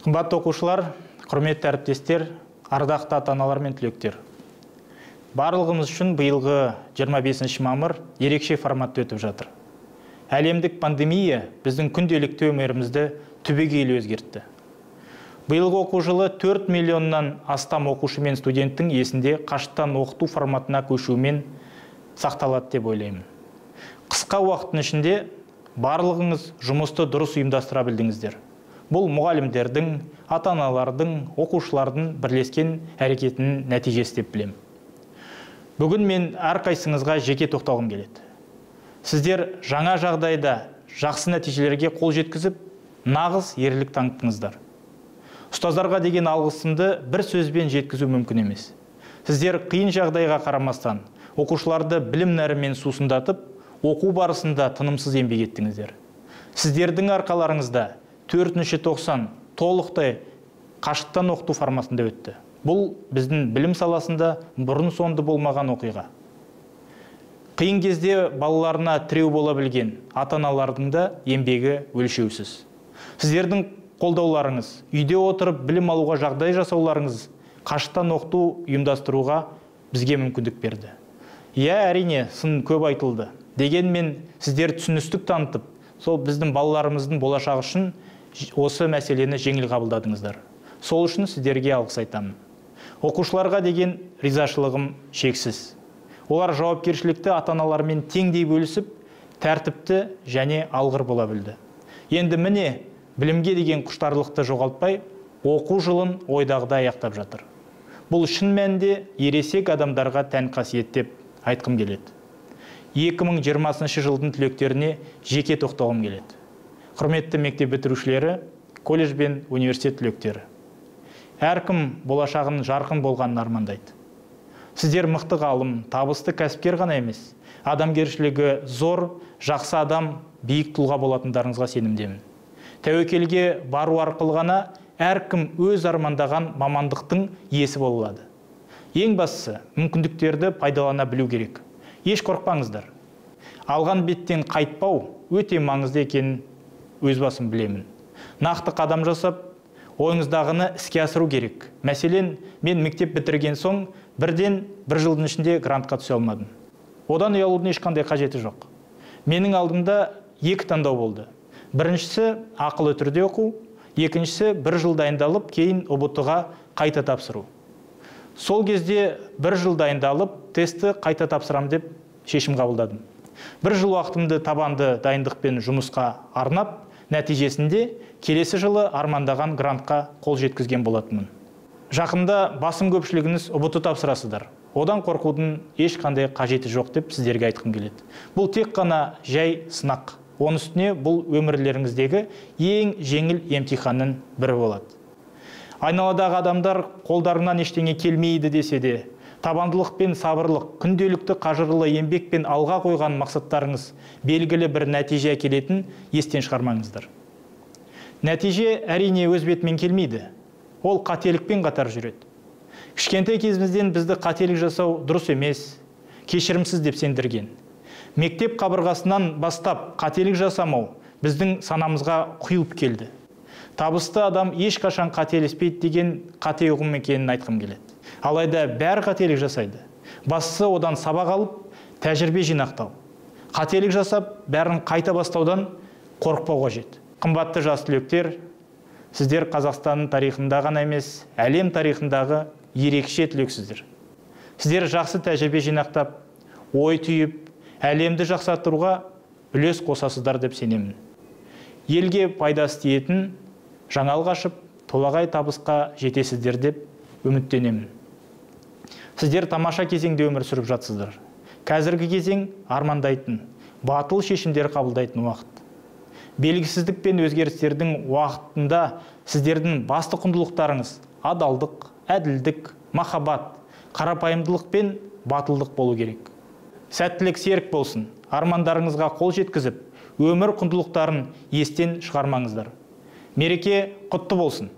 Қымбатты оқушылар, құрметті әріптестер, ардақты ата-аналар мен түлектер. Барлығымыз үшін биылғы 25 мамыр ерекше форматта өтіп жатыр. Әлемдік пандемия біздің күнделікті өмірімізді түбегейлі өзгертті. Биылғы оқу жылы 4 миллионнан астам оқушы мен студенттің есінде қашықтан оқыту форматына көшуімен сақталады деп ойлаймын. Қысқа уақыттың ішінде барлығыңыз жұмысты дұрыс ұйымдастыра білдіңіздер. Бұл мұғалімдердің, ата-аналардың, оқушылардың бірлескен әрекетінің нәтижесі деп білемін. Бүгін мен әрқайсыңызға жеке тоқталғым келеді. Сіздер жаңа жағдайда жақсы нәтижелерге қол жеткізіп, нағыз ерлік таныттыңыздар. Ұстаздарға деген алғысымды бір сөзбен жеткізу мүмкін емес. Сіздер қиын жағдайға қарамастан, оқушыларды білім нәрімен сусындатып, оқу барысында тынымсыз еңбек еттіңіздер. Сіздердің арқаларыңызда 4-90 толықтай қашықтан оқыту форматында өтті. Бұл біздің білім саласында бұрын соңды болмаған оқиға. Қиын кезде балаларына тіреу бола білген ата-аналардың да еңбегі өлшеусіз. Сіздердің қолдауларыңыз, үйде отырып білім алуға жағдай жасауларыңыз қашықтан оқыту ұйымдастыруға бізге мүмкіндік берді. Әрине, сын көп айтылды. Дегенмен сіздер түсіністік танытып, сол біздің балаларымыздың болашағы үшін осы мәселені жеңіл қабылдадыңыздар. Сол үшін сіздерге алғыс айтамын. Оқушыларға деген ризашылығым шексіз. Олар жауапкершілікті ата-аналармен теңдей бөлісіп, тәртіпті және алғыр бола білді. Енді міне, білімге деген құштарлықты жоғалтпай, оқу жылын ойдағыдай аяқтап жатыр. Бұл шын мәнінде ересек адамдарға тән қасиет деп айтқым келеді. 2020 жылдың түлектеріне жеке тоқталғым келеді. Құрметті мектеп бітірушілері, колледж бен университет түлектері. Әркім болашағын жарқын болғанын армандайды. Сіздер мықты ғалым, табысты кәсіпкер ғана емес, адамгершілігі зор, жақсы адам, биік тұлға болатындарыңызға сенімдемін. Тәуекелге бару арқылы ғана әркім өз армандаған мамандықтың иесі бола алады. Ең бастысы, мүмкіндіктерді пайдалана білу керек. Еш қорықпаңыздар. Алған беттен қайтпау өте маңызды екенін өз басым білемін. Нақты қадам жасап, ойыңыздағыны іске асыру керек. Мәселен, мен мектеп бітірген соң бір жылдың ішінде грантқа түсе алмадым. Одан ұялудың ешқандай қажеті жоқ. Менің алдымда екі таңдау болды. Біріншісі ақылы түрде оқу, екіншісі бір жыл дайындалып, кейін ұбт-ға қайта тапсыру. Сол кезде бір жыл дайындалып, тестті қайта тапсырам деп шешім қабылдадым. Бір жыл уақытымды табанды дайындықпен жұмысқа арнап, нәтижесінде келесі жылы армандаған грантқа қол жеткізген болатынмын. Жақында басым көпшілігіңіз ұбт тапсырасыздар. Одан қорқудың ешқандай қажеті жоқ деп сіздерге айтқым келеді. Бұл тек қана жай сынақ. Оның үстіне бұл өмірлеріңіздегі ең жеңіл емтиханның бірі болады. Айналадағы адамдар қолдарынан ештеңе келмейді десе де, табандылық пен сабырлық, күнделікті қажырлы еңбек пен алға қойған мақсаттарыңыз белгілі бір нәтиже әкелетін естен шығармаңыздар. Нәтиже әрине өз бетімен келмейді. Ол қателікпен қатар жүреді. Кішкентай кезімізден бізді қателік жасау дұрыс емес, кешірімсіз деп сендірген. Мектеп қабырғасынан бастап қателік жасамау біздің санамызға құйылып келді. Табысты адам ешқашан қателеспейді деген қате ұғым екенін айтқым келеді. Алайда бәрі қателік жасайды. Бастысы одан сабақ алып, тәжірибе жинақтау. Қателік жасап, бәрін қайта бастаудан қорықпау қажет. Қымбатты жас түлектер, сіздер Қазақстанның тарихында ғана емес, әлем тарихындағы ерекше түлексіздер. Сіздер жақсы тәжірибе жинақтап, ой түйіп, әлемді жақсартуға үлес қосасыздар деп сенемін. Елге пайдасы тиетін жаңалық ашып, толағай табысқа жетесіздер деп үміттенемін. Сіздер тамаша кезеңде өмір сүріп жатсыздар. Қазіргі кезең армандайтын, батыл шешімдер қабылдайтын уақыт. Белгісіздік пен өзгерістердің уақытында сіздердің басты құндылықтарыңыз адалдық, әділдік, махаббат, қарапайымдылық пен батылдық болу керек. Сәттілік серік болсын, армандарыңызға қол жеткізіп, өмір құндылықтарын естен шығармаңыздар. Мереке құтты болсын.